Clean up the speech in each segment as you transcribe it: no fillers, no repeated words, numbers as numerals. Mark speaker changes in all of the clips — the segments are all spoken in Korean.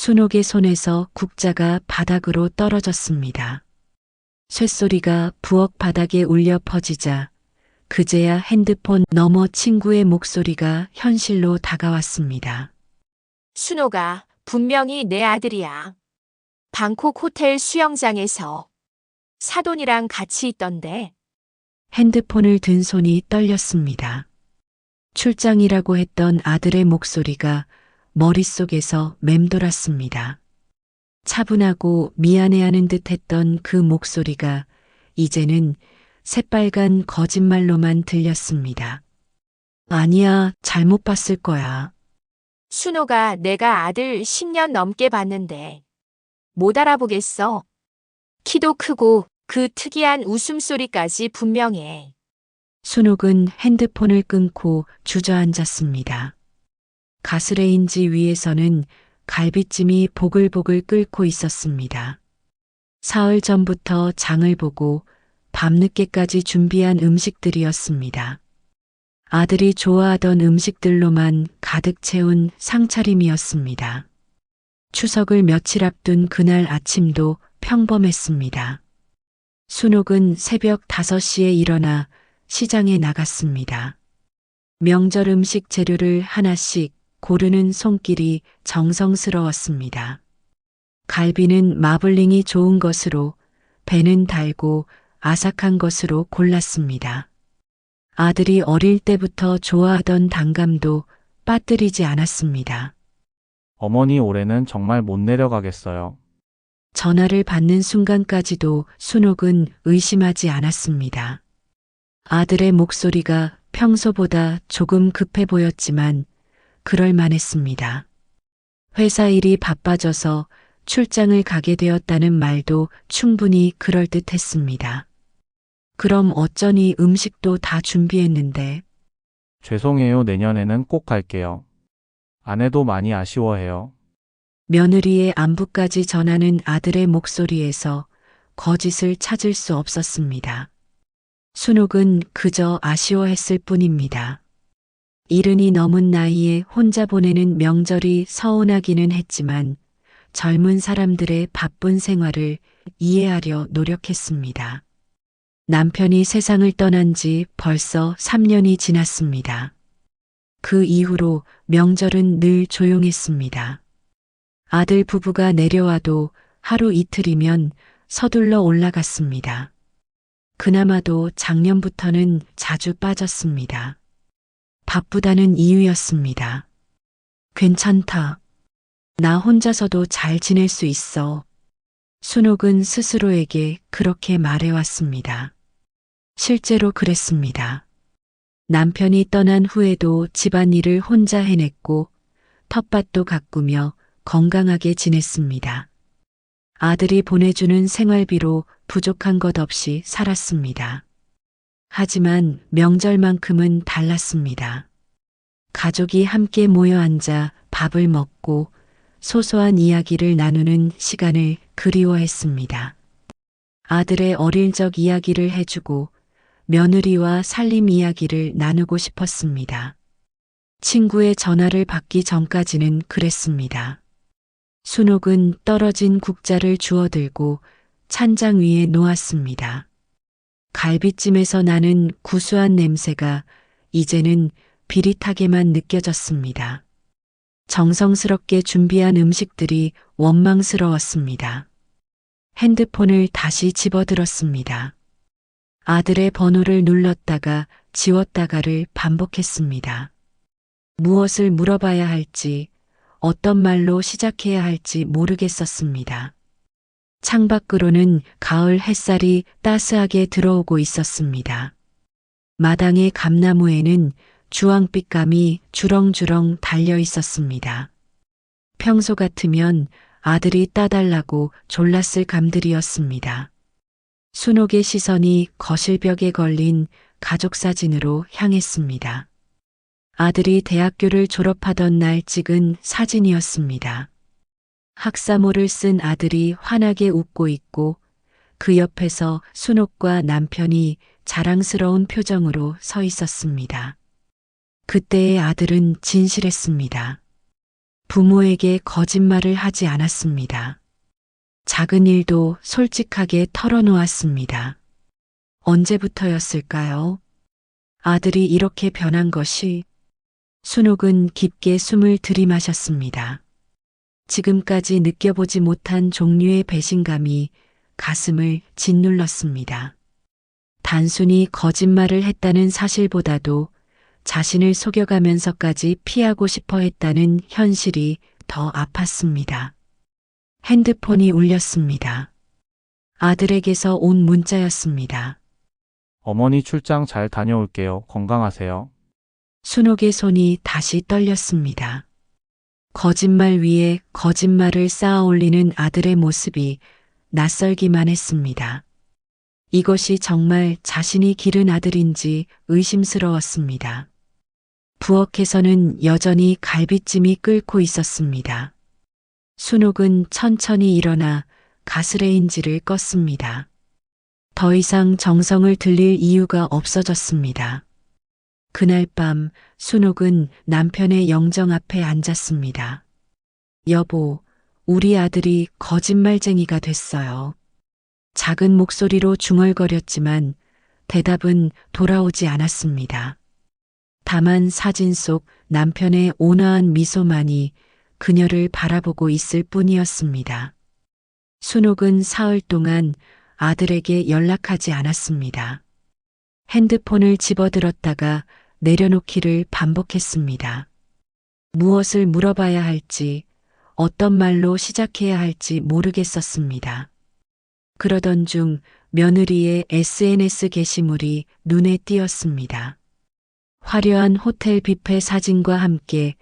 Speaker 1: 순옥의 손에서 국자가 바닥으로 떨어졌습니다. 쇳소리가 부엌 바닥에 울려 퍼지자 그제야 핸드폰 너머 친구의 목소리가 현실로 다가왔습니다.
Speaker 2: 순호가 분명히 내 아들이야. 방콕 호텔 수영장에서 사돈이랑 같이 있던데.
Speaker 1: 핸드폰을 든 손이 떨렸습니다. 출장이라고 했던 아들의 목소리가 머릿속에서 맴돌았습니다. 차분하고 미안해하는 듯 했던 그 목소리가 이제는 새빨간 거짓말로만 들렸습니다. 아니야, 잘못 봤을 거야.
Speaker 2: 순호가 내가 아들 10년 넘게 봤는데 못 알아보겠어. 키도 크고 그 특이한 웃음소리까지 분명해.
Speaker 1: 순옥은 핸드폰을 끊고 주저앉았습니다. 가스레인지 위에서는 갈비찜이 보글보글 끓고 있었습니다. 사흘 전부터 장을 보고 밤늦게까지 준비한 음식들이었습니다. 아들이 좋아하던 음식들로만 가득 채운 상차림이었습니다. 추석을 며칠 앞둔 그날 아침도 평범했습니다. 순옥은 새벽 5시에 일어나 시장에 나갔습니다. 명절 음식 재료를 하나씩 고르는 손길이 정성스러웠습니다. 갈비는 마블링이 좋은 것으로, 배는 달고 아삭한 것으로 골랐습니다. 아들이 어릴 때부터 좋아하던 단감도 빠뜨리지 않았습니다.
Speaker 3: 어머니 올해는 정말 못 내려가겠어요.
Speaker 1: 전화를 받는 순간까지도 순옥은 의심하지 않았습니다. 아들의 목소리가 평소보다 조금 급해 보였지만 그럴만했습니다. 회사 일이 바빠져서 출장을 가게 되었다는 말도 충분히 그럴듯했습니다. 그럼 어쩌니 음식도 다 준비했는데.
Speaker 3: 죄송해요. 내년에는 꼭 갈게요. 아내도 많이 아쉬워해요.
Speaker 1: 며느리의 안부까지 전하는 아들의 목소리에서 거짓을 찾을 수 없었습니다. 순옥은 그저 아쉬워했을 뿐입니다. 이른이 넘은 나이에 혼자 보내는 명절이 서운하기는 했지만 젊은 사람들의 바쁜 생활을 이해하려 노력했습니다. 남편이 세상을 떠난 지 벌써 3년이 지났습니다. 그 이후로 명절은 늘 조용했습니다. 아들 부부가 내려와도 하루 이틀이면 서둘러 올라갔습니다. 그나마도 작년부터는 자주 빠졌습니다. 바쁘다는 이유였습니다. 괜찮다. 나 혼자서도 잘 지낼 수 있어. 순옥은 스스로에게 그렇게 말해왔습니다. 실제로 그랬습니다. 남편이 떠난 후에도 집안일을 혼자 해냈고 텃밭도 가꾸며 건강하게 지냈습니다. 아들이 보내주는 생활비로 부족한 것 없이 살았습니다. 하지만 명절만큼은 달랐습니다. 가족이 함께 모여 앉아 밥을 먹고 소소한 이야기를 나누는 시간을 그리워했습니다. 아들의 어릴 적 이야기를 해주고 며느리와 살림 이야기를 나누고 싶었습니다. 친구의 전화를 받기 전까지는 그랬습니다. 순옥은 떨어진 국자를 주워들고 찬장 위에 놓았습니다. 갈비찜에서 나는 구수한 냄새가 이제는 비릿하게만 느껴졌습니다. 정성스럽게 준비한 음식들이 원망스러웠습니다. 핸드폰을 다시 집어들었습니다. 아들의 번호를 눌렀다가 지웠다가를 반복했습니다. 무엇을 물어봐야 할지, 어떤 말로 시작해야 할지 모르겠었습니다. 창밖으로는 가을 햇살이 따스하게 들어오고 있었습니다. 마당의 감나무에는 주황빛감이 주렁주렁 달려 있었습니다. 평소 같으면 아들이 따달라고 졸랐을 감들이었습니다. 순옥의 시선이 거실벽에 걸린 가족사진으로 향했습니다. 아들이 대학교를 졸업하던 날 찍은 사진이었습니다. 학사모를 쓴 아들이 환하게 웃고 있고 그 옆에서 순옥과 남편이 자랑스러운 표정으로 서 있었습니다. 그때의 아들은 진실했습니다. 부모에게 거짓말을 하지 않았습니다. 작은 일도 솔직하게 털어놓았습니다. 언제부터였을까요? 아들이 이렇게 변한 것이. 순옥은 깊게 숨을 들이마셨습니다. 지금까지 느껴보지 못한 종류의 배신감이 가슴을 짓눌렀습니다. 단순히 거짓말을 했다는 사실보다도 자신을 속여가면서까지 피하고 싶어 했다는 현실이 더 아팠습니다. 핸드폰이 울렸습니다. 아들에게서 온 문자였습니다.
Speaker 3: 어머니 출장 잘 다녀올게요. 건강하세요.
Speaker 1: 순옥의 손이 다시 떨렸습니다. 거짓말 위에 거짓말을 쌓아 올리는 아들의 모습이 낯설기만 했습니다. 이것이 정말 자신이 기른 아들인지 의심스러웠습니다. 부엌에서는 여전히 갈비찜이 끓고 있었습니다. 순옥은 천천히 일어나 가스레인지를 껐습니다. 더 이상 정성을 들일 이유가 없어졌습니다. 그날 밤 순옥은 남편의 영정 앞에 앉았습니다. 여보, 우리 아들이 거짓말쟁이가 됐어요. 작은 목소리로 중얼거렸지만 대답은 돌아오지 않았습니다. 다만 사진 속 남편의 온화한 미소만이 그녀를 바라보고 있을 뿐이었습니다. 순옥은 사흘 동안 아들에게 연락하지 않았습니다. 핸드폰을 집어들었다가 내려놓기를 반복했습니다. 무엇을 물어봐야 할지, 어떤 말로 시작해야 할지 모르겠었습니다. 그러던 중 며느리의 SNS 게시물이 눈에 띄었습니다. 화려한 호텔 뷔페 사진과 함께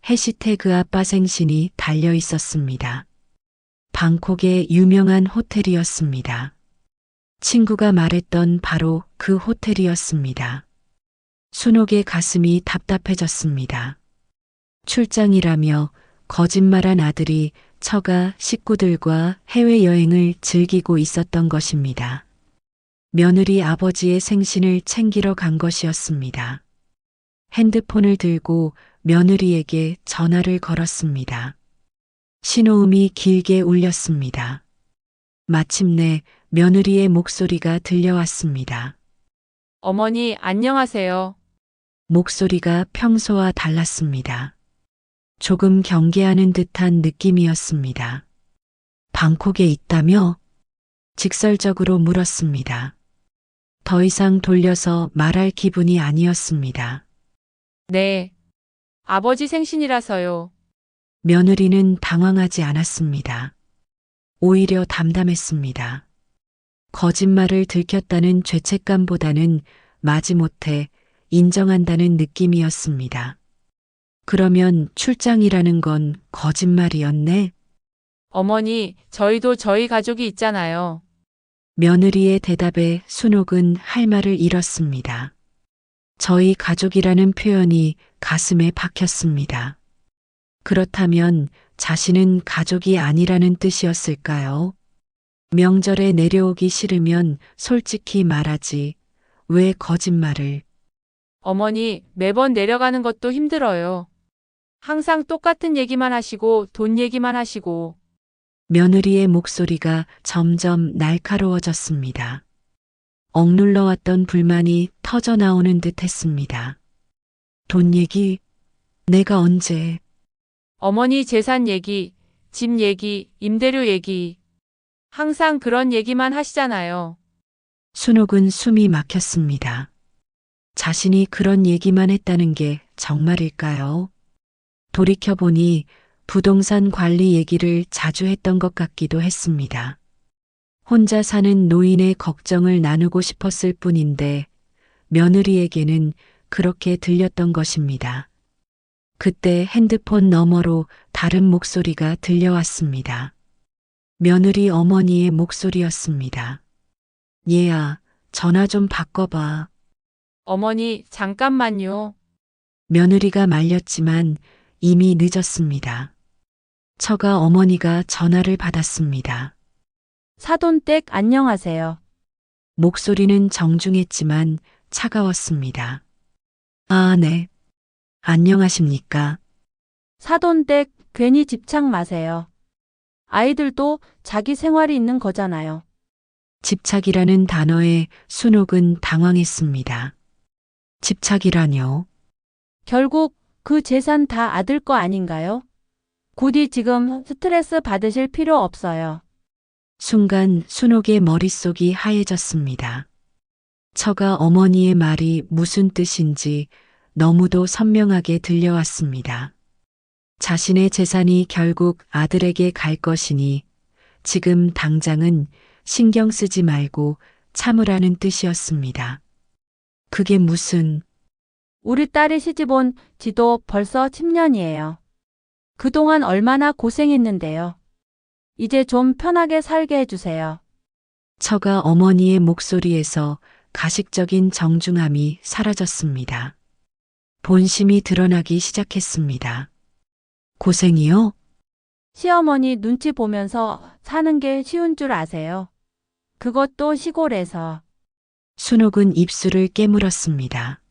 Speaker 1: 해시태그 아빠 생신이 달려 있었습니다. 방콕의 유명한 호텔이었습니다. 친구가 말했던 바로 그 호텔이었습니다. 순옥의 가슴이 답답해졌습니다. 출장이라며 거짓말한 아들이 처가 식구들과 해외여행을 즐기고 있었던 것입니다. 며느리 아버지의 생신을 챙기러 간 것이었습니다. 핸드폰을 들고 며느리에게 전화를 걸었습니다. 신호음이 길게 울렸습니다. 마침내 며느리의 목소리가 들려왔습니다.
Speaker 4: 어머니, 안녕하세요.
Speaker 1: 목소리가 평소와 달랐습니다. 조금 경계하는 듯한 느낌이었습니다. 방콕에 있다며? 직설적으로 물었습니다. 더 이상 돌려서 말할 기분이 아니었습니다.
Speaker 4: 네. 아버지 생신이라서요.
Speaker 1: 며느리는 당황하지 않았습니다. 오히려 담담했습니다. 거짓말을 들켰다는 죄책감보다는 마지못해 인정한다는 느낌이었습니다. 그러면 출장이라는 건 거짓말이었네?
Speaker 4: 어머니, 저희도 저희 가족이 있잖아요.
Speaker 1: 며느리의 대답에 순옥은 할 말을 잃었습니다. 저희 가족이라는 표현이 가슴에 박혔습니다. 그렇다면 자신은 가족이 아니라는 뜻이었을까요? 명절에 내려오기 싫으면 솔직히 말하지. 왜 거짓말을?
Speaker 4: 어머니, 매번 내려가는 것도 힘들어요. 항상 똑같은 얘기만 하시고 돈 얘기만 하시고.
Speaker 1: 며느리의 목소리가 점점 날카로워졌습니다. 억눌러왔던 불만이 터져나오는 듯 했습니다. 돈 얘기? 내가 언제?
Speaker 4: 어머니 재산 얘기, 집 얘기, 임대료 얘기. 항상 그런 얘기만 하시잖아요.
Speaker 1: 순옥은 숨이 막혔습니다. 자신이 그런 얘기만 했다는 게 정말일까요? 돌이켜보니 부동산 관리 얘기를 자주 했던 것 같기도 했습니다. 혼자 사는 노인의 걱정을 나누고 싶었을 뿐인데 며느리에게는 그렇게 들렸던 것입니다. 그때 핸드폰 너머로 다른 목소리가 들려왔습니다. 며느리 어머니의 목소리였습니다. 얘야, 전화 좀 바꿔봐.
Speaker 4: 어머니, 잠깐만요.
Speaker 1: 며느리가 말렸지만 이미 늦었습니다. 처가 어머니가 전화를 받았습니다.
Speaker 4: 사돈댁 안녕하세요.
Speaker 1: 목소리는 정중했지만 차가웠습니다. 아, 네. 안녕하십니까?
Speaker 4: 사돈댁 괜히 집착 마세요. 아이들도 자기 생활이 있는 거잖아요.
Speaker 1: 집착이라는 단어에 순옥은 당황했습니다. 집착이라뇨?
Speaker 4: 결국 그 재산 다 아들 거 아닌가요? 굳이 지금 스트레스 받으실 필요 없어요.
Speaker 1: 순간 순옥의 머릿속이 하얘졌습니다. 처가 어머니의 말이 무슨 뜻인지 너무도 선명하게 들려왔습니다. 자신의 재산이 결국 아들에게 갈 것이니 지금 당장은 신경 쓰지 말고 참으라는 뜻이었습니다. 그게 무슨
Speaker 4: 우리 딸이 시집 온 지도 벌써 10년이에요. 그동안 얼마나 고생했는데요. 이제 좀 편하게 살게 해주세요.
Speaker 1: 처가 어머니의 목소리에서 가식적인 정중함이 사라졌습니다. 본심이 드러나기 시작했습니다. 고생이요?
Speaker 4: 시어머니 눈치 보면서 사는 게 쉬운 줄 아세요? 그것도 시골에서.
Speaker 1: 순옥은 입술을 깨물었습니다.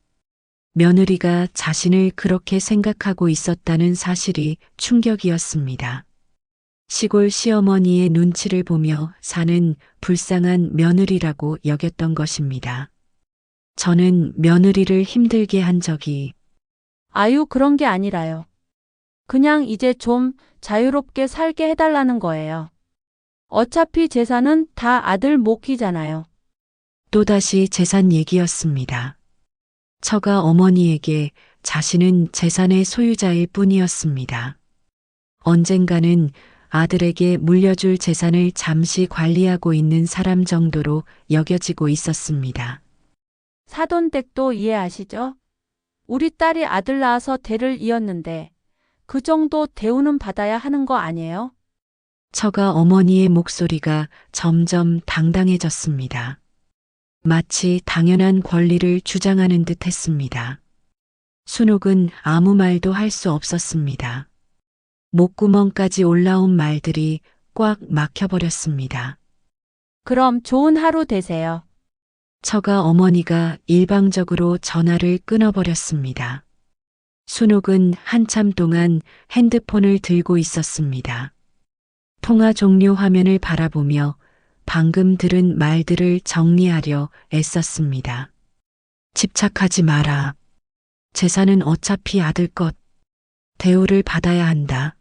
Speaker 1: 며느리가 자신을 그렇게 생각하고 있었다는 사실이 충격이었습니다. 시골 시어머니의 눈치를 보며 사는 불쌍한 며느리라고 여겼던 것입니다. 저는 며느리를 힘들게 한 적이
Speaker 4: 아유, 그런 게 아니라요. 그냥 이제 좀 자유롭게 살게 해달라는 거예요. 어차피 재산은 다 아들 몫이잖아요.
Speaker 1: 또다시 재산 얘기였습니다. 처가 어머니에게 자신은 재산의 소유자일 뿐이었습니다. 언젠가는 아들에게 물려줄 재산을 잠시 관리하고 있는 사람 정도로 여겨지고 있었습니다.
Speaker 4: 사돈댁도 이해하시죠? 우리 딸이 아들 낳아서 대를 이었는데 그 정도 대우는 받아야 하는 거 아니에요?
Speaker 1: 처가 어머니의 목소리가 점점 당당해졌습니다. 마치 당연한 권리를 주장하는 듯 했습니다. 순옥은 아무 말도 할 수 없었습니다. 목구멍까지 올라온 말들이 꽉 막혀버렸습니다.
Speaker 4: 그럼 좋은 하루 되세요.
Speaker 1: 처가 어머니가 일방적으로 전화를 끊어버렸습니다. 순옥은 한참 동안 핸드폰을 들고 있었습니다. 통화 종료 화면을 바라보며 방금 들은 말들을 정리하려 애썼습니다. 집착하지 마라. 재산은 어차피 아들 것. 대우를 받아야 한다.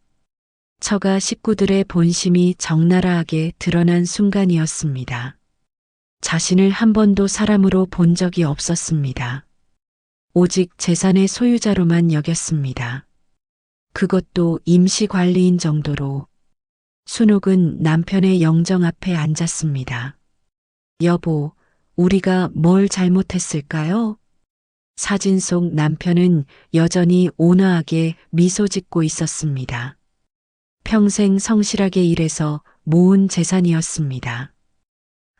Speaker 1: 처가 식구들의 본심이 적나라하게 드러난 순간이었습니다. 자신을 한 번도 사람으로 본 적이 없었습니다. 오직 재산의 소유자로만 여겼습니다. 그것도 임시관리인 정도로. 순옥은 남편의 영정 앞에 앉았습니다. 여보, 우리가 뭘 잘못했을까요? 사진 속 남편은 여전히 온화하게 미소 짓고 있었습니다. 평생 성실하게 일해서 모은 재산이었습니다.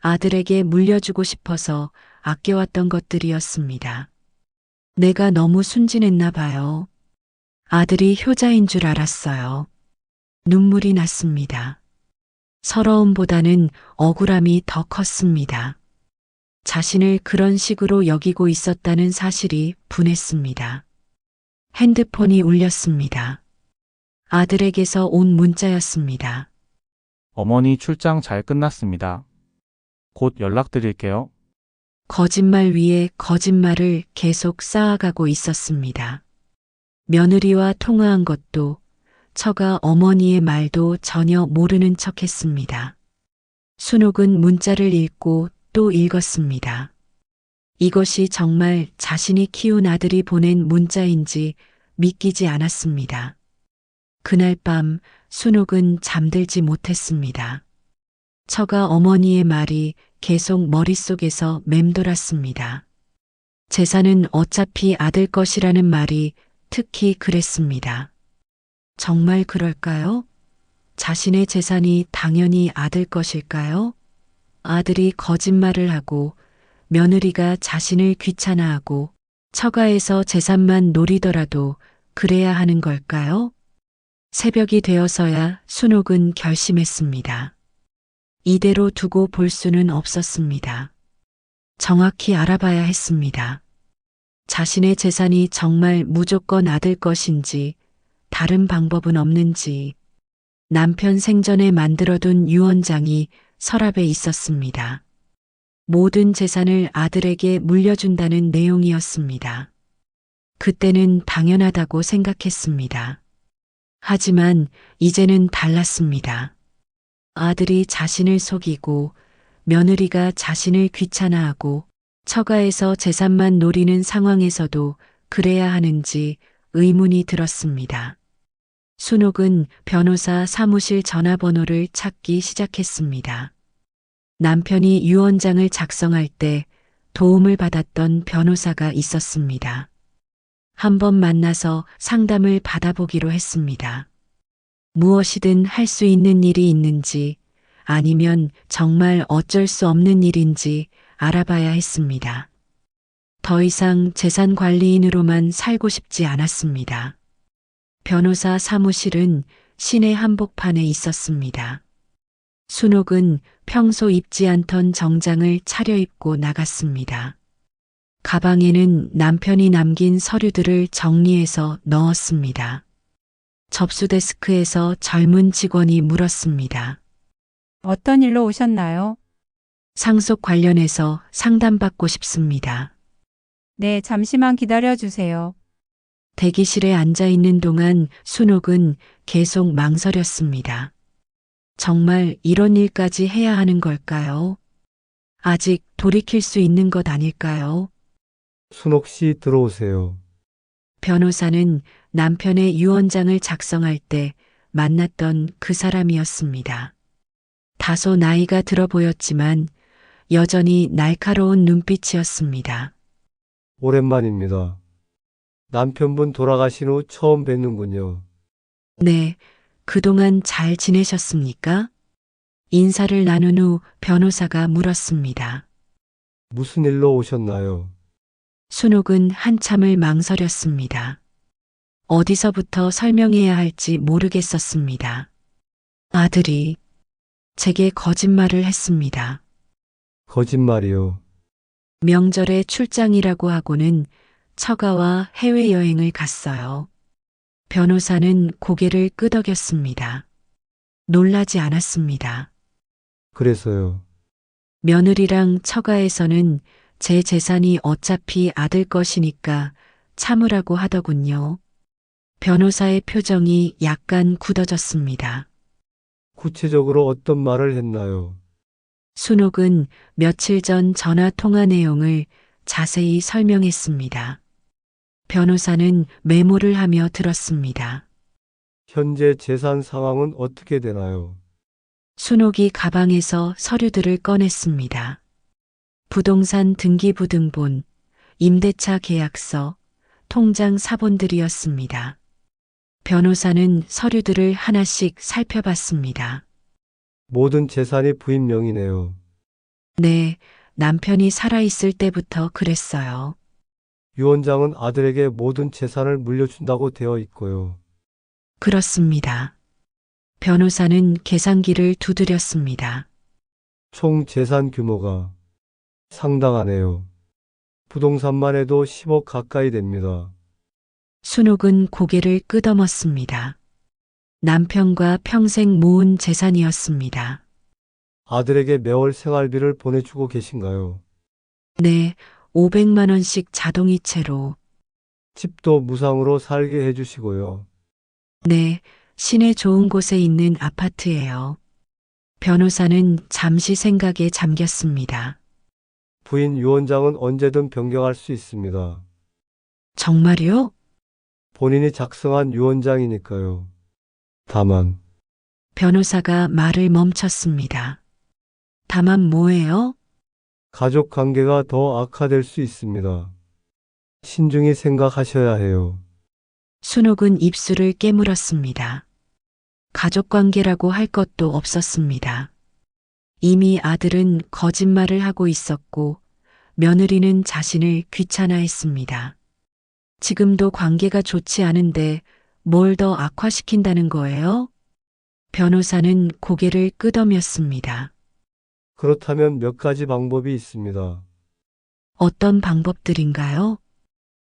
Speaker 1: 아들에게 물려주고 싶어서 아껴왔던 것들이었습니다. 내가 너무 순진했나 봐요. 아들이 효자인 줄 알았어요. 눈물이 났습니다. 서러움보다는 억울함이 더 컸습니다. 자신을 그런 식으로 여기고 있었다는 사실이 분했습니다. 핸드폰이 울렸습니다. 아들에게서 온 문자였습니다.
Speaker 3: 어머니 출장 잘 끝났습니다. 곧 연락드릴게요.
Speaker 1: 거짓말 위에 거짓말을 계속 쌓아가고 있었습니다. 며느리와 통화한 것도 처가 어머니의 말도 전혀 모르는 척했습니다. 순옥은 문자를 읽고 또 읽었습니다. 이것이 정말 자신이 키운 아들이 보낸 문자인지 믿기지 않았습니다. 그날 밤 순옥은 잠들지 못했습니다. 처가 어머니의 말이 계속 머릿속에서 맴돌았습니다. 재산은 어차피 아들 것이라는 말이 특히 그랬습니다. 정말 그럴까요? 자신의 재산이 당연히 아들 것일까요? 아들이 거짓말을 하고 며느리가 자신을 귀찮아하고 처가에서 재산만 노리더라도 그래야 하는 걸까요? 새벽이 되어서야 순옥은 결심했습니다. 이대로 두고 볼 수는 없었습니다. 정확히 알아봐야 했습니다. 자신의 재산이 정말 무조건 아들 것인지 다른 방법은 없는지 남편 생전에 만들어둔 유언장이 서랍에 있었습니다. 모든 재산을 아들에게 물려준다는 내용이었습니다. 그때는 당연하다고 생각했습니다. 하지만 이제는 달랐습니다. 아들이 자신을 속이고 며느리가 자신을 귀찮아하고 처가에서 재산만 노리는 상황에서도 그래야 하는지 의문이 들었습니다. 순옥은 변호사 사무실 전화번호를 찾기 시작했습니다. 남편이 유언장을 작성할 때 도움을 받았던 변호사가 있었습니다. 한번 만나서 상담을 받아보기로 했습니다. 무엇이든 할 수 있는 일이 있는지 아니면 정말 어쩔 수 없는 일인지 알아봐야 했습니다. 더 이상 재산 관리인으로만 살고 싶지 않았습니다. 변호사 사무실은 시내 한복판에 있었습니다. 순옥은 평소 입지 않던 정장을 차려입고 나갔습니다. 가방에는 남편이 남긴 서류들을 정리해서 넣었습니다. 접수 데스크에서 젊은 직원이 물었습니다.
Speaker 5: 어떤 일로 오셨나요?
Speaker 1: 상속 관련해서 상담받고 싶습니다.
Speaker 5: 네, 잠시만 기다려 주세요.
Speaker 1: 대기실에 앉아 있는 동안 순옥은 계속 망설였습니다. 정말 이런 일까지 해야 하는 걸까요? 아직 돌이킬 수 있는 것 아닐까요?
Speaker 6: 순옥 씨 들어오세요.
Speaker 1: 변호사는 남편의 유언장을 작성할 때 만났던 그 사람이었습니다. 다소 나이가 들어 보였지만 여전히 날카로운 눈빛이었습니다.
Speaker 6: 오랜만입니다. 남편분 돌아가신 후 처음 뵙는군요.
Speaker 1: 네, 그동안 잘 지내셨습니까? 인사를 나눈 후 변호사가 물었습니다.
Speaker 6: 무슨 일로 오셨나요?
Speaker 1: 순옥은 한참을 망설였습니다. 어디서부터 설명해야 할지 모르겠었습니다. 아들이 제게 거짓말을 했습니다.
Speaker 6: 거짓말이요.
Speaker 1: 명절에 출장이라고 하고는 처가와 해외여행을 갔어요. 변호사는 고개를 끄덕였습니다. 놀라지 않았습니다.
Speaker 6: 그래서요.
Speaker 1: 며느리랑 처가에서는 제 재산이 어차피 아들 것이니까 참으라고 하더군요. 변호사의 표정이 약간 굳어졌습니다.
Speaker 6: 구체적으로 어떤 말을 했나요?
Speaker 1: 순옥은 며칠 전 전화 통화 내용을 자세히 설명했습니다. 변호사는 메모를 하며 들었습니다.
Speaker 6: 현재 재산 상황은 어떻게 되나요?
Speaker 1: 순옥이 가방에서 서류들을 꺼냈습니다. 부동산 등기부등본, 임대차 계약서, 통장 사본들이었습니다. 변호사는 서류들을 하나씩 살펴봤습니다.
Speaker 6: 모든 재산이 부인 명의네요.
Speaker 1: 네, 남편이 살아있을 때부터 그랬어요.
Speaker 6: 유언장은 아들에게 모든 재산을 물려준다고 되어 있고요.
Speaker 1: 그렇습니다. 변호사는 계산기를 두드렸습니다.
Speaker 6: 총 재산 규모가 상당하네요. 부동산만 해도 10억 가까이 됩니다.
Speaker 1: 순옥은 고개를 끄덕였습니다. 남편과 평생 모은 재산이었습니다.
Speaker 6: 아들에게 매월 생활비를 보내주고 계신가요?
Speaker 1: 네, 500만 원씩 자동이체로.
Speaker 6: 집도 무상으로 살게 해주시고요.
Speaker 1: 네, 시내 좋은 곳에 있는 아파트예요. 변호사는 잠시 생각에 잠겼습니다.
Speaker 6: 부인 유언장은 언제든 변경할 수 있습니다.
Speaker 1: 정말요?
Speaker 6: 본인이 작성한 유언장이니까요. 다만
Speaker 1: 변호사가 말을 멈췄습니다. 다만 뭐예요?
Speaker 6: 가족 관계가 더 악화될 수 있습니다. 신중히 생각하셔야 해요.
Speaker 1: 순옥은 입술을 깨물었습니다. 가족 관계라고 할 것도 없었습니다. 이미 아들은 거짓말을 하고 있었고 며느리는 자신을 귀찮아했습니다. 지금도 관계가 좋지 않은데 뭘 더 악화시킨다는 거예요? 변호사는 고개를 끄덕였습니다.
Speaker 6: 그렇다면 몇 가지 방법이 있습니다.
Speaker 1: 어떤 방법들인가요?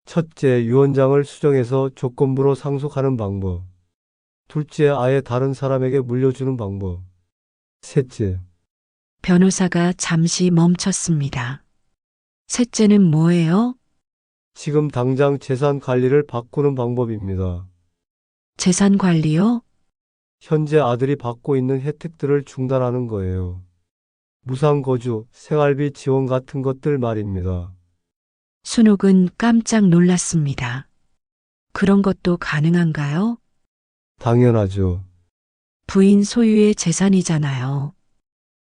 Speaker 6: 첫째, 유언장을 수정해서 조건부로 상속하는 방법. 둘째, 아예 다른 사람에게 물려주는 방법. 셋째,
Speaker 1: 변호사가 잠시 멈췄습니다. 셋째는 뭐예요?
Speaker 6: 지금 당장 재산 관리를 바꾸는 방법입니다.
Speaker 1: 재산 관리요?
Speaker 6: 현재 아들이 받고 있는 혜택들을 중단하는 거예요. 무상거주, 생활비 지원 같은 것들 말입니다.
Speaker 1: 순옥은 깜짝 놀랐습니다. 그런 것도 가능한가요?
Speaker 6: 당연하죠.
Speaker 1: 부인 소유의 재산이잖아요.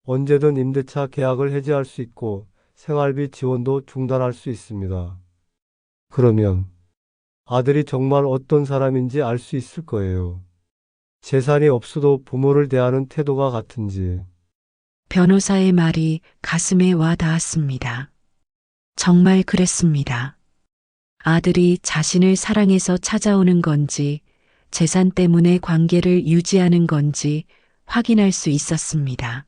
Speaker 6: 언제든 임대차 계약을 해지할 수 있고 생활비 지원도 중단할 수 있습니다. 그러면 아들이 정말 어떤 사람인지 알 수 있을 거예요. 재산이 없어도 부모를 대하는 태도가 같은지.
Speaker 1: 변호사의 말이 가슴에 와 닿았습니다. 정말 그랬습니다. 아들이 자신을 사랑해서 찾아오는 건지, 재산 때문에 관계를 유지하는 건지 확인할 수 있었습니다.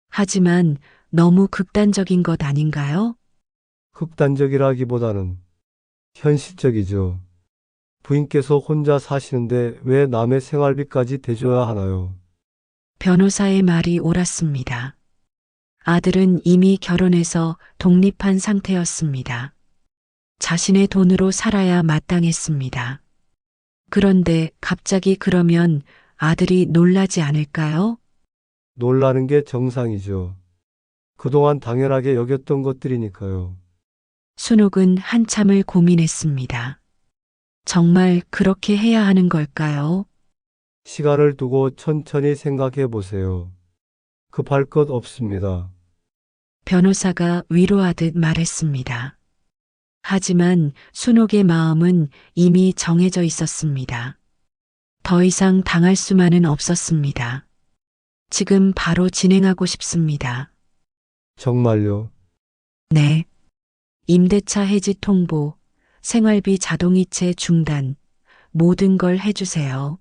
Speaker 1: 하지만 너무 극단적인 것 아닌가요?
Speaker 6: 극단적이라기보다는 현실적이죠. 부인께서 혼자 사시는데 왜 남의 생활비까지 대줘야 하나요?
Speaker 1: 변호사의 말이 옳았습니다. 아들은 이미 결혼해서 독립한 상태였습니다. 자신의 돈으로 살아야 마땅했습니다. 그런데 갑자기 그러면 아들이 놀라지 않을까요?
Speaker 6: 놀라는 게 정상이죠. 그동안 당연하게 여겼던 것들이니까요.
Speaker 1: 순옥은 한참을 고민했습니다. 정말 그렇게 해야 하는 걸까요?
Speaker 6: 시간을 두고 천천히 생각해 보세요. 급할 것 없습니다.
Speaker 1: 변호사가 위로하듯 말했습니다. 하지만 순옥의 마음은 이미 정해져 있었습니다. 더 이상 당할 수만은 없었습니다. 지금 바로 진행하고 싶습니다.
Speaker 6: 정말요?
Speaker 1: 네. 임대차 해지 통보, 생활비 자동이체 중단, 모든 걸 해주세요.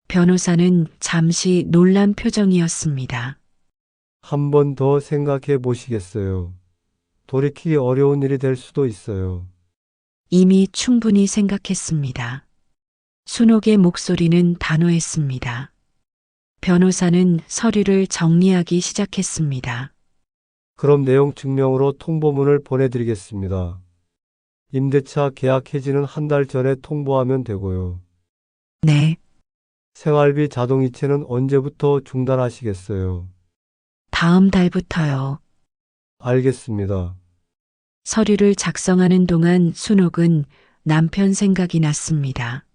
Speaker 1: 변호사는 잠시 놀란 표정이었습니다.
Speaker 6: 한 번 더 생각해 보시겠어요? 돌이키기 어려운 일이 될 수도 있어요.
Speaker 1: 이미 충분히 생각했습니다. 순옥의 목소리는 단호했습니다. 변호사는 서류를 정리하기 시작했습니다.
Speaker 6: 그럼 내용 증명으로 통보문을 보내드리겠습니다. 임대차 계약 해지는 한 달 전에 통보하면 되고요.
Speaker 1: 네,
Speaker 6: 생활비 자동이체는 언제부터 중단하시겠어요?
Speaker 1: 다음 달부터요.
Speaker 6: 알겠습니다.
Speaker 1: 서류를 작성하는 동안 순옥은 남편 생각이 났습니다.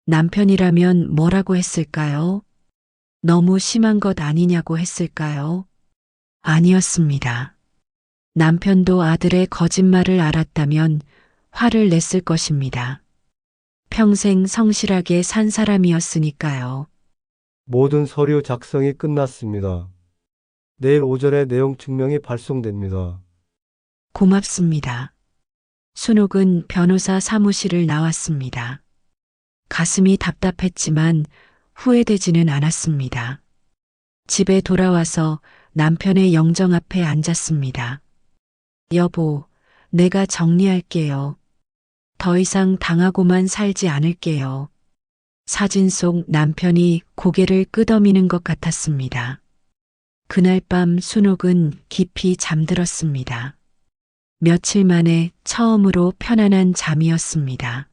Speaker 1: 남편이라면 뭐라고 했을까요? 너무 심한 것 아니냐고 했을까요? 아니었습니다. 남편도 아들의 거짓말을 알았다면 화를 냈을 것입니다. 평생 성실하게 산 사람이었으니까요.
Speaker 6: 모든 서류 작성이 끝났습니다. 내일 오전에 내용 증명이 발송됩니다.
Speaker 1: 고맙습니다. 순옥은 변호사 사무실을 나왔습니다. 가슴이 답답했지만 후회되지는 않았습니다. 집에 돌아와서 남편의 영정 앞에 앉았습니다. 여보, 내가 정리할게요. 더 이상 당하고만 살지 않을게요. 사진 속 남편이 고개를 끄덕이는 것 같았습니다. 그날 밤 순옥은 깊이 잠들었습니다. 며칠 만에 처음으로 편안한 잠이었습니다.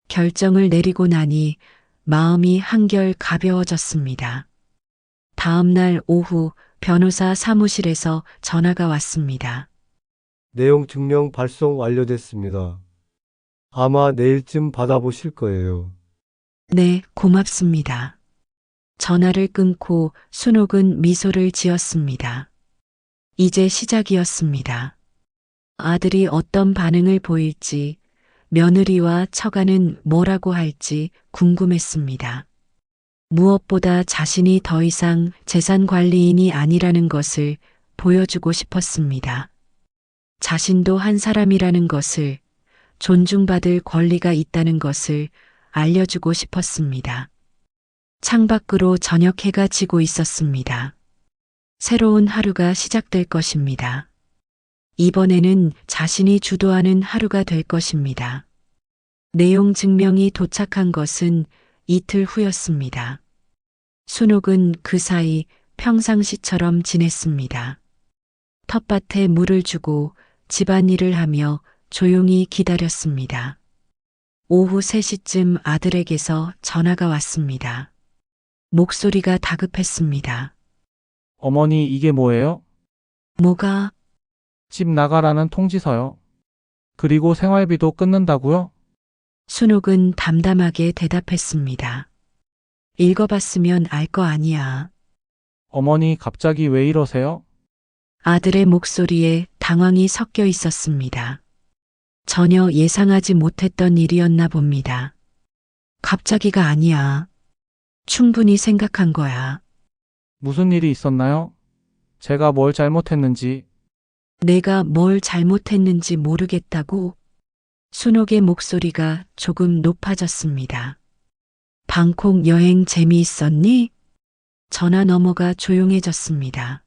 Speaker 1: 결정을 내리고 나니 마음이 한결 가벼워졌습니다. 다음 날 오후 변호사 사무실에서 전화가 왔습니다.
Speaker 6: 내용 증명 발송 완료됐습니다. 아마 내일쯤 받아보실 거예요.
Speaker 1: 네, 고맙습니다. 전화를 끊고 순옥은 미소를 지었습니다. 이제 시작이었습니다. 아들이 어떤 반응을 보일지, 며느리와 처가는 뭐라고 할지 궁금했습니다. 무엇보다 자신이 더 이상 재산 관리인이 아니라는 것을 보여주고 싶었습니다. 자신도 한 사람이라는 것을, 존중받을 권리가 있다는 것을 알려주고 싶었습니다. 창밖으로 저녁 해가 지고 있었습니다. 새로운 하루가 시작될 것입니다. 이번에는 자신이 주도하는 하루가 될 것입니다. 내용 증명이 도착한 것은 이틀 후였습니다. 순옥은 그 사이 평상시처럼 지냈습니다. 텃밭에 물을 주고 집안일을 하며 조용히 기다렸습니다. 오후 3시쯤 아들에게서 전화가 왔습니다. 목소리가 다급했습니다.
Speaker 3: 어머니, 이게 뭐예요?
Speaker 1: 뭐가?
Speaker 3: 집 나가라는 통지서요. 그리고 생활비도 끊는다고요?
Speaker 1: 순옥은 담담하게 대답했습니다. 읽어봤으면 알 거 아니야.
Speaker 3: 어머니, 갑자기 왜 이러세요?
Speaker 1: 아들의 목소리에 당황이 섞여 있었습니다. 전혀 예상하지 못했던 일이었나 봅니다. 갑자기가 아니야. 충분히 생각한 거야.
Speaker 3: 무슨 일이 있었나요? 제가 뭘 잘못했는지.
Speaker 1: 내가 뭘 잘못했는지 모르겠다고. 순옥의 목소리가 조금 높아졌습니다. 방콕 여행 재미있었니? 전화 너머가 조용해졌습니다.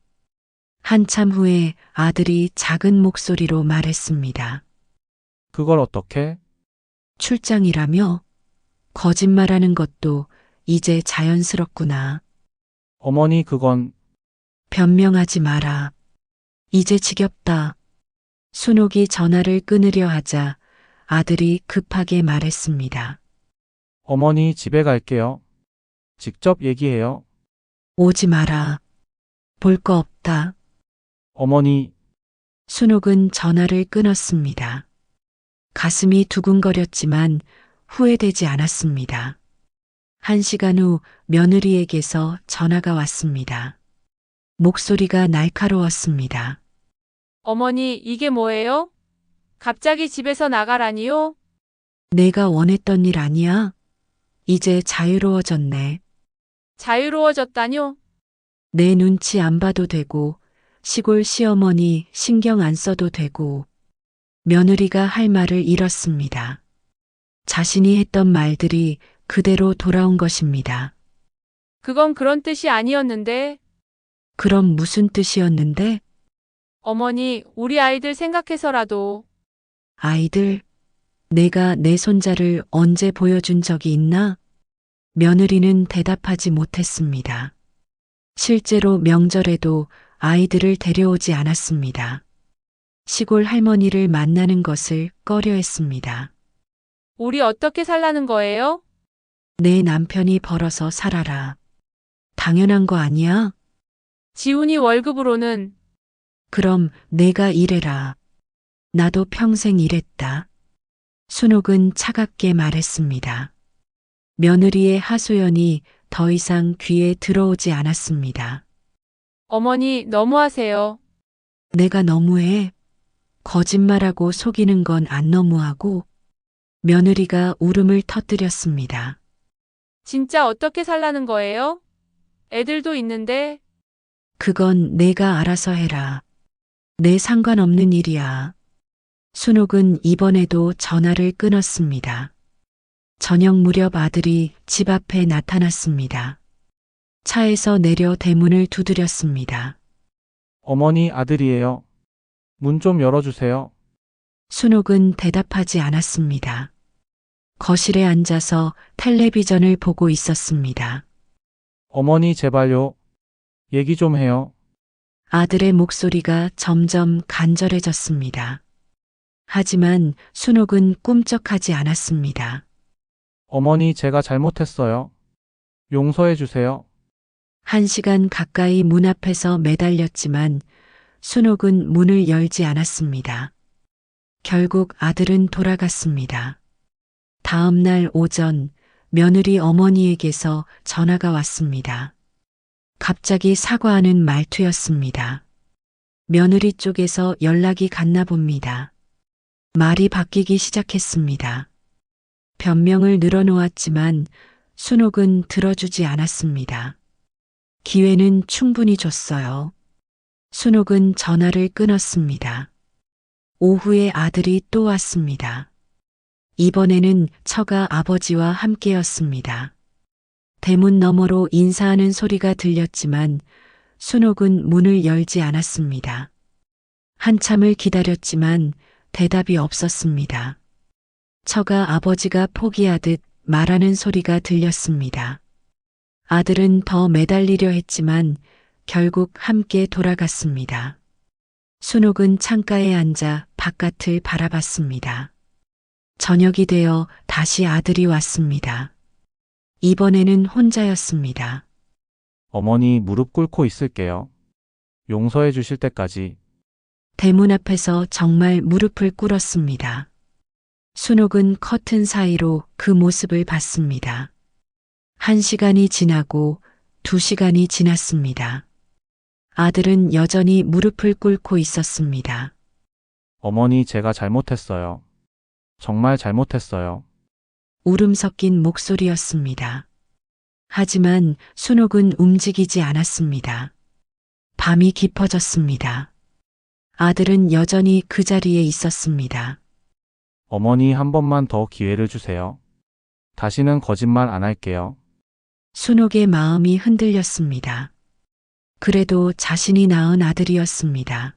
Speaker 1: 한참 후에 아들이 작은 목소리로 말했습니다.
Speaker 3: 그걸 어떻게?
Speaker 1: 출장이라며? 거짓말하는 것도 이제 자연스럽구나.
Speaker 3: 어머니, 그건
Speaker 1: 변명하지 마라. 이제 지겹다. 순옥이 전화를 끊으려 하자 아들이 급하게 말했습니다.
Speaker 3: 어머니, 집에 갈게요. 직접 얘기해요.
Speaker 1: 오지 마라. 볼 거 없다.
Speaker 3: 어머니,
Speaker 1: 순옥은 전화를 끊었습니다. 가슴이 두근거렸지만 후회되지 않았습니다. 1시간 후 며느리에게서 전화가 왔습니다. 목소리가 날카로웠습니다.
Speaker 4: 어머니, 이게 뭐예요? 갑자기 집에서 나가라니요?
Speaker 1: 내가 원했던 일 아니야? 이제 자유로워졌네.
Speaker 4: 자유로워졌다뇨?
Speaker 1: 내 눈치 안 봐도 되고, 시골 시어머니 신경 안 써도 되고, 며느리가 할 말을 잃었습니다. 자신이 했던 말들이 그대로 돌아온 것입니다.
Speaker 4: 그건 그런 뜻이 아니었는데.
Speaker 1: 그럼 무슨 뜻이었는데?
Speaker 4: 어머니, 우리 아이들 생각해서라도.
Speaker 1: 아이들, 내가 내 손자를 언제 보여준 적이 있나? 며느리는 대답하지 못했습니다. 실제로 명절에도 아이들을 데려오지 않았습니다. 시골 할머니를 만나는 것을 꺼려했습니다.
Speaker 4: 우리 어떻게 살라는 거예요?
Speaker 1: 내 남편이 벌어서 살아라. 당연한 거 아니야?
Speaker 4: 지훈이 월급으로는.
Speaker 1: 그럼 내가 일해라. 나도 평생 일했다. 순옥은 차갑게 말했습니다. 며느리의 하소연이 더 이상 귀에 들어오지 않았습니다.
Speaker 4: 어머니, 너무하세요.
Speaker 1: 내가 너무해. 거짓말하고 속이는 건 안 너무하고. 며느리가 울음을 터뜨렸습니다.
Speaker 4: 진짜 어떻게 살라는 거예요? 애들도 있는데.
Speaker 1: 그건 내가 알아서 해라. 내 상관없는 일이야. 순옥은 이번에도 전화를 끊었습니다. 저녁 무렵 아들이 집 앞에 나타났습니다. 차에서 내려 대문을 두드렸습니다.
Speaker 3: 어머니, 아들이에요. 문 좀 열어주세요.
Speaker 1: 순옥은 대답하지 않았습니다. 거실에 앉아서 텔레비전을 보고 있었습니다.
Speaker 3: 어머니, 제발요. 얘기 좀 해요.
Speaker 1: 아들의 목소리가 점점 간절해졌습니다. 하지만 순옥은 꿈쩍하지 않았습니다.
Speaker 3: 어머니, 제가 잘못했어요. 용서해 주세요.
Speaker 1: 1시간 가까이 문 앞에서 매달렸지만 순옥은 문을 열지 않았습니다. 결국 아들은 돌아갔습니다. 다음 날 오전 며느리 어머니에게서 전화가 왔습니다. 갑자기 사과하는 말투였습니다. 며느리 쪽에서 연락이 갔나 봅니다. 말이 바뀌기 시작했습니다. 변명을 늘어놓았지만 순옥은 들어주지 않았습니다. 기회는 충분히 줬어요. 순옥은 전화를 끊었습니다. 오후에 아들이 또 왔습니다. 이번에는 처가 아버지와 함께였습니다. 대문 너머로 인사하는 소리가 들렸지만 순옥은 문을 열지 않았습니다. 한참을 기다렸지만 대답이 없었습니다. 처가 아버지가 포기하듯 말하는 소리가 들렸습니다. 아들은 더 매달리려 했지만 결국 함께 돌아갔습니다. 순옥은 창가에 앉아 바깥을 바라봤습니다. 저녁이 되어 다시 아들이 왔습니다. 이번에는 혼자였습니다.
Speaker 3: 어머니 무릎 꿇고 있을게요. 용서해 주실 때까지.
Speaker 1: 대문 앞에서 정말 무릎을 꿇었습니다. 순옥은 커튼 사이로 그 모습을 봤습니다. 1시간이 지나고 2시간이 지났습니다. 아들은 여전히 무릎을 꿇고 있었습니다.
Speaker 3: 어머니 제가 잘못했어요. 정말 잘못했어요.
Speaker 1: 울음 섞인 목소리였습니다. 하지만 순옥은 움직이지 않았습니다. 밤이 깊어졌습니다. 아들은 여전히 그 자리에 있었습니다.
Speaker 3: 어머니 한 번만 더 기회를 주세요. 다시는 거짓말 안 할게요.
Speaker 1: 순옥의 마음이 흔들렸습니다. 그래도 자신이 낳은 아들이었습니다.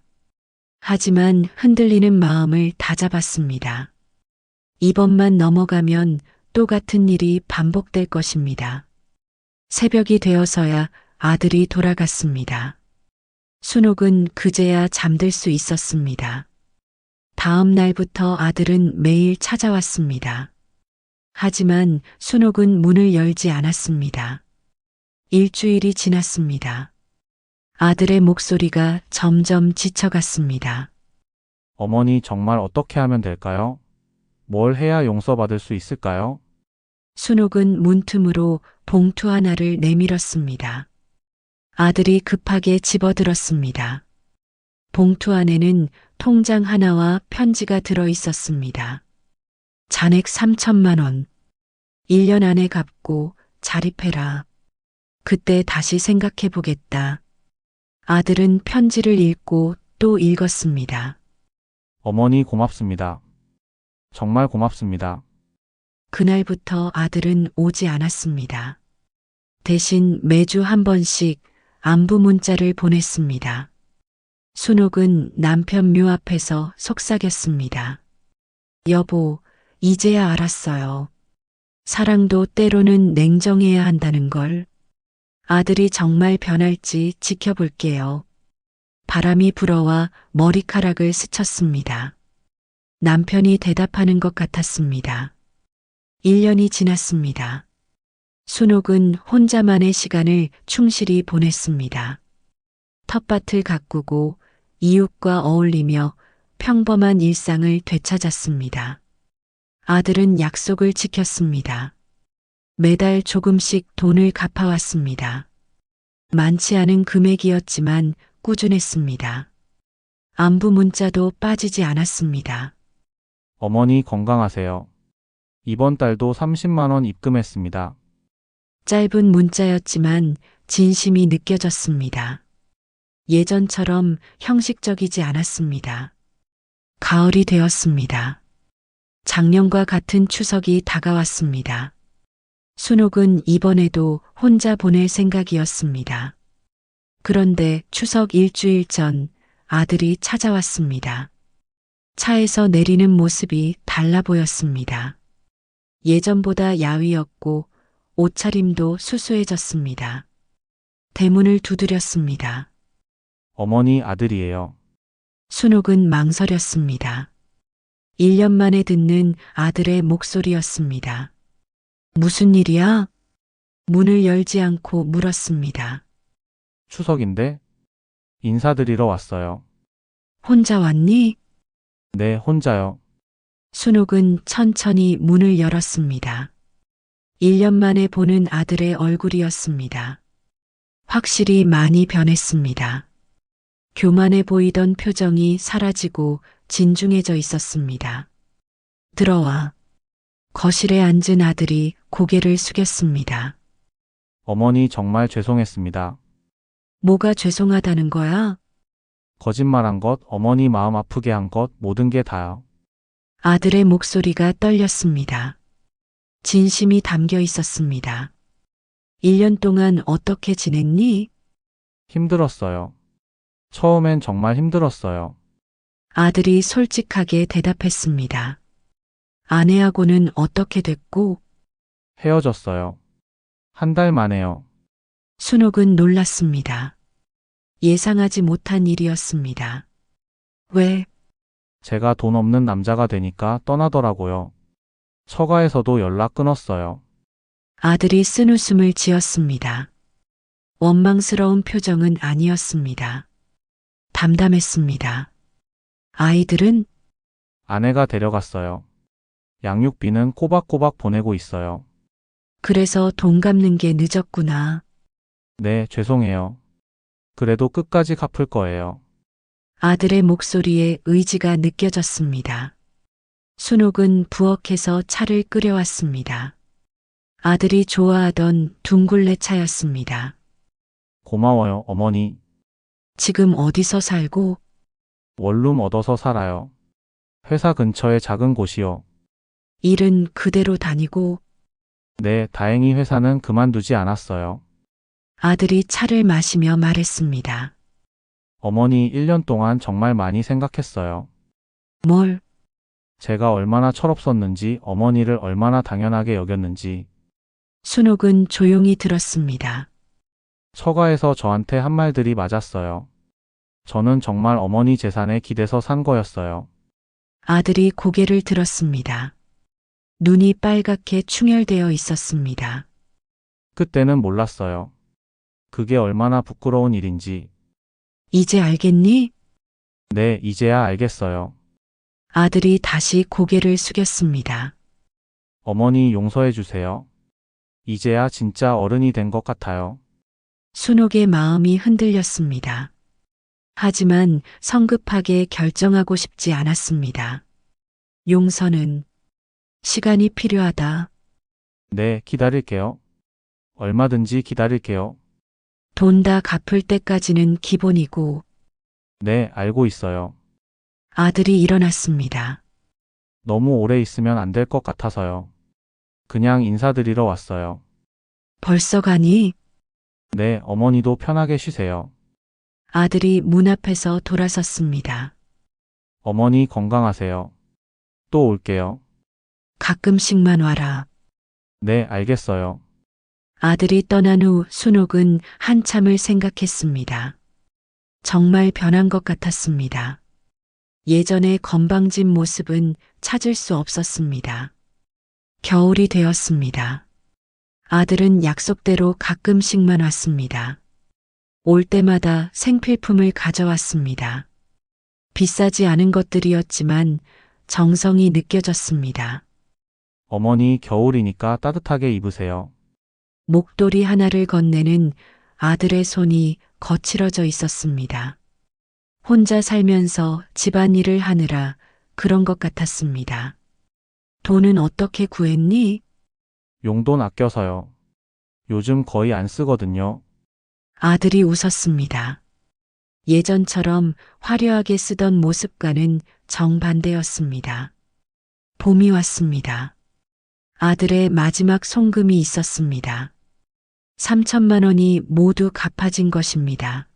Speaker 1: 하지만 흔들리는 마음을 다잡았습니다. 이번만 넘어가면 또 같은 일이 반복될 것입니다. 새벽이 되어서야 아들이 돌아갔습니다. 순옥은 그제야 잠들 수 있었습니다. 다음 날부터 아들은 매일 찾아왔습니다. 하지만 순옥은 문을 열지 않았습니다. 일주일이 지났습니다. 아들의 목소리가 점점 지쳐갔습니다.
Speaker 3: 어머니 정말 어떻게 하면 될까요? 뭘 해야 용서받을 수 있을까요?
Speaker 1: 순옥은 문틈으로 봉투 하나를 내밀었습니다. 아들이 급하게 집어들었습니다. 봉투 안에는 통장 하나와 편지가 들어 있었습니다. 잔액 3천만 원. 1년 안에 갚고 자립해라. 그때 다시 생각해 보겠다. 아들은 편지를 읽고 또 읽었습니다.
Speaker 3: 어머니 고맙습니다. 정말 고맙습니다.
Speaker 1: 그날부터 아들은 오지 않았습니다. 대신 매주 한 번씩 안부 문자를 보냈습니다. 순옥은 남편 묘 앞에서 속삭였습니다. 여보, 이제야 알았어요. 사랑도 때로는 냉정해야 한다는 걸. 아들이 정말 변할지 지켜볼게요. 바람이 불어와 머리카락을 스쳤습니다. 남편이 대답하는 것 같았습니다. 1년이 지났습니다. 순옥은 혼자만의 시간을 충실히 보냈습니다. 텃밭을 가꾸고 이웃과 어울리며 평범한 일상을 되찾았습니다. 아들은 약속을 지켰습니다. 매달 조금씩 돈을 갚아왔습니다. 많지 않은 금액이었지만 꾸준했습니다. 안부 문자도 빠지지 않았습니다.
Speaker 3: 어머니 건강하세요. 이번 달도 30만 원 입금했습니다.
Speaker 1: 짧은 문자였지만 진심이 느껴졌습니다. 예전처럼 형식적이지 않았습니다. 가을이 되었습니다. 작년과 같은 추석이 다가왔습니다. 순옥은 이번에도 혼자 보낼 생각이었습니다. 그런데 추석 일주일 전 아들이 찾아왔습니다. 차에서 내리는 모습이 달라 보였습니다. 예전보다 야위었고 옷차림도 수수해졌습니다. 대문을 두드렸습니다.
Speaker 3: 어머니 아들이에요.
Speaker 1: 순옥은 망설였습니다. 1년 만에 듣는 아들의 목소리였습니다. 무슨 일이야? 문을 열지 않고 물었습니다.
Speaker 3: 추석인데 인사드리러 왔어요.
Speaker 1: 혼자 왔니?
Speaker 3: 네, 혼자요.
Speaker 1: 순옥은 천천히 문을 열었습니다. 1년 만에 보는 아들의 얼굴이었습니다. 확실히 많이 변했습니다. 교만해 보이던 표정이 사라지고 진중해져 있었습니다. 들어와. 거실에 앉은 아들이 고개를 숙였습니다.
Speaker 3: 어머니 정말 죄송했습니다.
Speaker 1: 뭐가 죄송하다는 거야?
Speaker 3: 거짓말한 것, 어머니 마음 아프게 한 것, 모든 게 다요.
Speaker 1: 아들의 목소리가 떨렸습니다. 진심이 담겨 있었습니다. 1년 동안 어떻게 지냈니?
Speaker 3: 힘들었어요. 처음엔 정말 힘들었어요.
Speaker 1: 아들이 솔직하게 대답했습니다. 아내하고는 어떻게 됐고?
Speaker 3: 헤어졌어요. 한 달 만에요.
Speaker 1: 순옥은 놀랐습니다. 예상하지 못한 일이었습니다. 왜?
Speaker 3: 제가 돈 없는 남자가 되니까 떠나더라고요. 처가에서도 연락 끊었어요.
Speaker 1: 아들이 쓴웃음을 지었습니다. 원망스러운 표정은 아니었습니다. 담담했습니다. 아이들은
Speaker 3: 아내가 데려갔어요. 양육비는 꼬박꼬박 보내고 있어요.
Speaker 1: 그래서 돈 갚는 게 늦었구나.
Speaker 3: 네, 죄송해요. 그래도 끝까지 갚을 거예요.
Speaker 1: 아들의 목소리에 의지가 느껴졌습니다. 순옥은 부엌에서 차를 끓여왔습니다. 아들이 좋아하던 둥글레 차였습니다.
Speaker 3: 고마워요, 어머니.
Speaker 1: 지금 어디서 살고?
Speaker 3: 원룸 얻어서 살아요. 회사 근처에 작은 곳이요.
Speaker 1: 일은 그대로 다니고
Speaker 3: 네, 다행히 회사는 그만두지 않았어요.
Speaker 1: 아들이 차를 마시며 말했습니다.
Speaker 3: 어머니 1년 동안 정말 많이 생각했어요.
Speaker 1: 뭘?
Speaker 3: 제가 얼마나 철없었는지, 어머니를 얼마나 당연하게 여겼는지.
Speaker 1: 순옥은 조용히 들었습니다.
Speaker 3: 처가에서 저한테 한 말들이 맞았어요. 저는 정말 어머니 재산에 기대서 산 거였어요.
Speaker 1: 아들이 고개를 들었습니다. 눈이 빨갛게 충혈되어 있었습니다.
Speaker 3: 그때는 몰랐어요. 그게 얼마나 부끄러운 일인지.
Speaker 1: 이제 알겠니?
Speaker 3: 네, 이제야 알겠어요.
Speaker 1: 아들이 다시 고개를 숙였습니다.
Speaker 3: 어머니 용서해 주세요. 이제야 진짜 어른이 된 것 같아요.
Speaker 1: 순옥의 마음이 흔들렸습니다. 하지만 성급하게 결정하고 싶지 않았습니다. 용서는 시간이 필요하다.
Speaker 3: 네, 기다릴게요. 얼마든지 기다릴게요.
Speaker 1: 돈 다 갚을 때까지는 기본이고
Speaker 3: 네, 알고 있어요.
Speaker 1: 아들이 일어났습니다.
Speaker 3: 너무 오래 있으면 안 될 것 같아서요. 그냥 인사드리러 왔어요.
Speaker 1: 벌써 가니?
Speaker 3: 네, 어머니도 편하게 쉬세요.
Speaker 1: 아들이 문 앞에서 돌아섰습니다.
Speaker 3: 어머니 건강하세요. 또 올게요.
Speaker 1: 가끔씩만 와라.
Speaker 3: 네, 알겠어요.
Speaker 1: 아들이 떠난 후 순옥은 한참을 생각했습니다. 정말 변한 것 같았습니다. 예전의 건방진 모습은 찾을 수 없었습니다. 겨울이 되었습니다. 아들은 약속대로 가끔씩만 왔습니다. 올 때마다 생필품을 가져왔습니다. 비싸지 않은 것들이었지만 정성이 느껴졌습니다.
Speaker 3: 어머니 겨울이니까 따뜻하게 입으세요.
Speaker 1: 목도리 하나를 건네는 아들의 손이 거칠어져 있었습니다. 혼자 살면서 집안일을 하느라 그런 것 같았습니다. 돈은 어떻게 구했니?
Speaker 3: 용돈 아껴서요. 요즘 거의 안 쓰거든요.
Speaker 1: 아들이 웃었습니다. 예전처럼 화려하게 쓰던 모습과는 정반대였습니다. 봄이 왔습니다. 아들의 마지막 송금이 있었습니다. 3천만 원이 모두 갚아진 것입니다.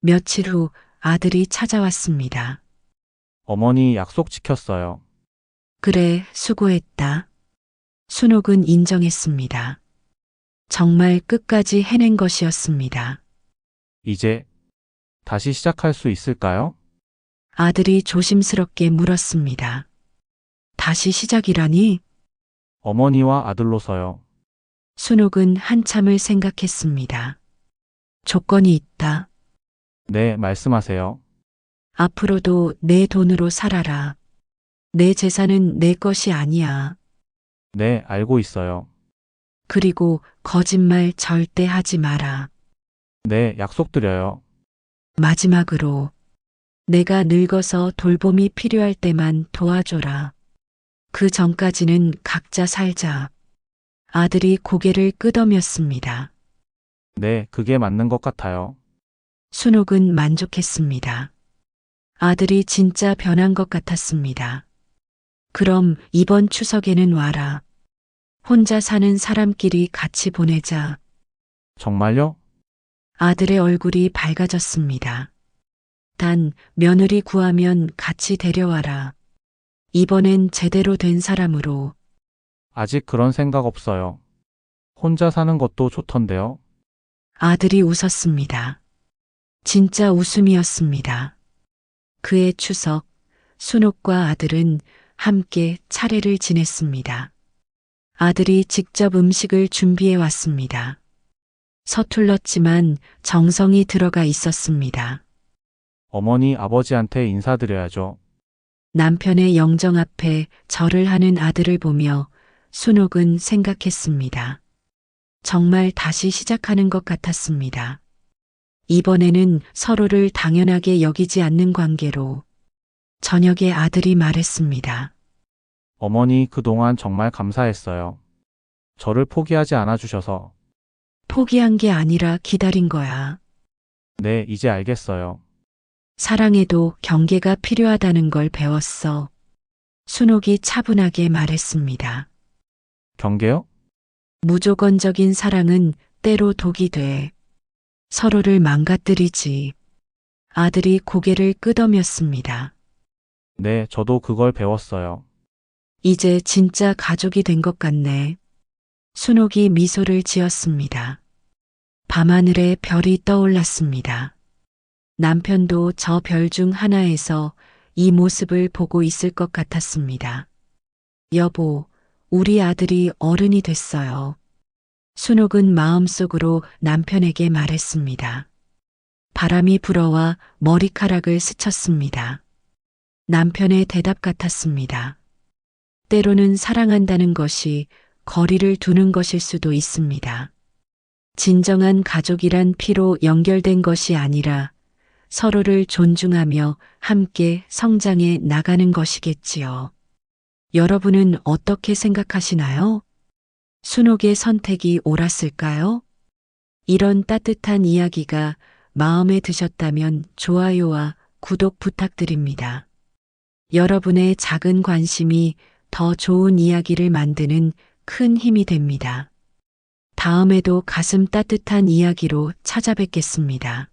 Speaker 1: 며칠 후 아들이 찾아왔습니다.
Speaker 3: 어머니 약속 지켰어요.
Speaker 1: 그래, 수고했다. 순옥은 인정했습니다. 정말 끝까지 해낸 것이었습니다.
Speaker 3: 이제 다시 시작할 수 있을까요?
Speaker 1: 아들이 조심스럽게 물었습니다. 다시 시작이라니?
Speaker 3: 어머니와 아들로서요.
Speaker 1: 순옥은 한참을 생각했습니다. 조건이 있다.
Speaker 3: 네, 말씀하세요.
Speaker 1: 앞으로도 내 돈으로 살아라. 내 재산은 내 것이 아니야.
Speaker 3: 네, 알고 있어요.
Speaker 1: 그리고 거짓말 절대 하지 마라.
Speaker 3: 네, 약속드려요.
Speaker 1: 마지막으로 내가 늙어서 돌봄이 필요할 때만 도와줘라. 그 전까지는 각자 살자. 아들이 고개를 끄덕였습니다.
Speaker 3: 네, 그게 맞는 것 같아요.
Speaker 1: 순옥은 만족했습니다. 아들이 진짜 변한 것 같았습니다. 그럼 이번 추석에는 와라. 혼자 사는 사람끼리 같이 보내자.
Speaker 3: 정말요?
Speaker 1: 아들의 얼굴이 밝아졌습니다. 단 며느리 구하면 같이 데려와라. 이번엔 제대로 된 사람으로.
Speaker 3: 아직 그런 생각 없어요. 혼자 사는 것도 좋던데요.
Speaker 1: 아들이 웃었습니다. 진짜 웃음이었습니다. 그해 추석, 순옥과 아들은 함께 차례를 지냈습니다. 아들이 직접 음식을 준비해 왔습니다. 서툴렀지만 정성이 들어가 있었습니다.
Speaker 3: 어머니, 아버지한테 인사드려야죠.
Speaker 1: 남편의 영정 앞에 절을 하는 아들을 보며 순옥은 생각했습니다. 정말 다시 시작하는 것 같았습니다. 이번에는 서로를 당연하게 여기지 않는 관계로. 저녁에 아들이 말했습니다.
Speaker 3: 어머니, 그동안 정말 감사했어요. 저를 포기하지 않아 주셔서.
Speaker 1: 포기한 게 아니라 기다린 거야.
Speaker 3: 네, 이제 알겠어요.
Speaker 1: 사랑에도 경계가 필요하다는 걸 배웠어. 순옥이 차분하게 말했습니다.
Speaker 3: 경계요?
Speaker 1: 무조건적인 사랑은 때로 독이 돼. 서로를 망가뜨리지. 아들이 고개를 끄덕였습니다.
Speaker 3: 네, 저도 그걸 배웠어요.
Speaker 1: 이제 진짜 가족이 된 것 같네. 순옥이 미소를 지었습니다. 밤하늘에 별이 떠올랐습니다. 남편도 저 별 중 하나에서 이 모습을 보고 있을 것 같았습니다. 여보, 우리 아들이 어른이 됐어요. 순옥은 마음속으로 남편에게 말했습니다. 바람이 불어와 머리카락을 스쳤습니다. 남편의 대답 같았습니다. 때로는 사랑한다는 것이 거리를 두는 것일 수도 있습니다. 진정한 가족이란 피로 연결된 것이 아니라 서로를 존중하며 함께 성장해 나가는 것이겠지요. 여러분은 어떻게 생각하시나요? 순옥의 선택이 옳았을까요? 이런 따뜻한 이야기가 마음에 드셨다면 좋아요와 구독 부탁드립니다. 여러분의 작은 관심이 더 좋은 이야기를 만드는 큰 힘이 됩니다. 다음에도 가슴 따뜻한 이야기로 찾아뵙겠습니다.